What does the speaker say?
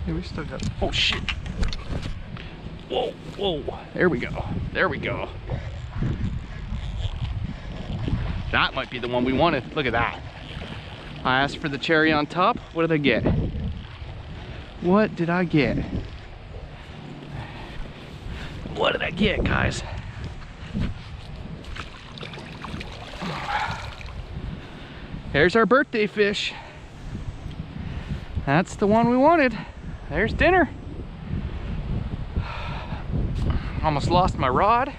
Yeah, we still got. Oh shit. Whoa, whoa. There we go. There we go. That might be the one we wanted. Look at that. I asked for the cherry on top. What did I get? What did I get? What did I get, guys? Here's our birthday fish. That's the one we wanted. There's dinner. Almost lost my rod.